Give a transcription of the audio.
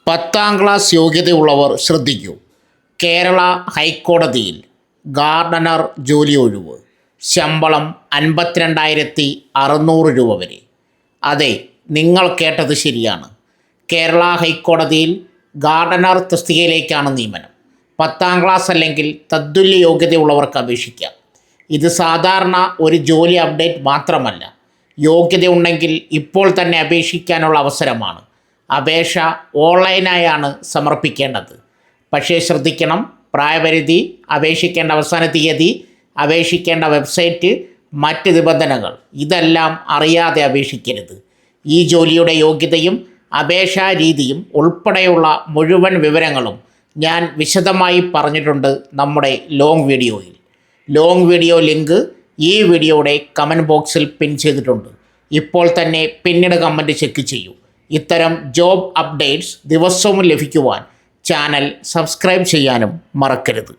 10ാം class യോഗ്യതയുള്ളവർ ശ്രദ്ധിക്കൂ. കേരള ഹൈക്കോടതിയിൽ Gardner ജോലി ഒഴിവ്. ശമ്പളം 52,600 രൂപ വരെ. അതെ, നിങ്ങൾ കേട്ടത് ശരിയാണ്. കേരള ഹൈക്കോടതിയിൽ ഗാർഡനർ തസ്തികയിലേക്കാണ് നിയമനം. 10ാം ക്ലാസ് അല്ലെങ്കിൽ തത്തുല്യ യോഗ്യതയുള്ളവർക്ക് അപേക്ഷിക്കാം. ഇത് സാധാരണ ഒരു ജോലി അപ്ഡേറ്റ് മാത്രമല്ല. യോഗ്യതയുണ്ടെങ്കിൽ ഇപ്പോൾ തന്നെ അപേക്ഷിക്കാനുള്ള അവസരമാണ്. അപേക്ഷ ഓൺലൈനായാണ് സമർപ്പിക്കേണ്ടത്. പക്ഷേ ശ്രദ്ധിക്കണം, പ്രായപരിധി, അപേക്ഷിക്കേണ്ട അവസാന തീയതി, അപേക്ഷിക്കേണ്ട വെബ്സൈറ്റ്, മറ്റ് നിബന്ധനകൾ ഇതെല്ലാം അറിയാതെ അപേക്ഷിക്കരുത്. ഈ ജോലിയുടെ യോഗ്യതയും അപേക്ഷാ രീതിയും ഉൾപ്പെടെയുള്ള മുഴുവൻ വിവരങ്ങളും ഞാൻ വിശദമായി പറഞ്ഞിട്ടുണ്ട് നമ്മുടെ ലോങ് വീഡിയോയിൽ. ലോങ് വീഡിയോ ലിങ്ക് ഈ വീഡിയോയുടെ കമൻറ്റ് ബോക്സിൽ പിൻ ചെയ്തിട്ടുണ്ട്. ഇപ്പോൾ തന്നെ പിന്നീട് കമൻറ്റ് ചെക്ക് ചെയ്യൂ. ഇത്തരം ജോബ് അപ്ഡേറ്റ്സ് ദിവസവും ലഭിക്കുവാൻ ചാനൽ സബ്സ്ക്രൈബ് ചെയ്യാനും മറക്കരുത്.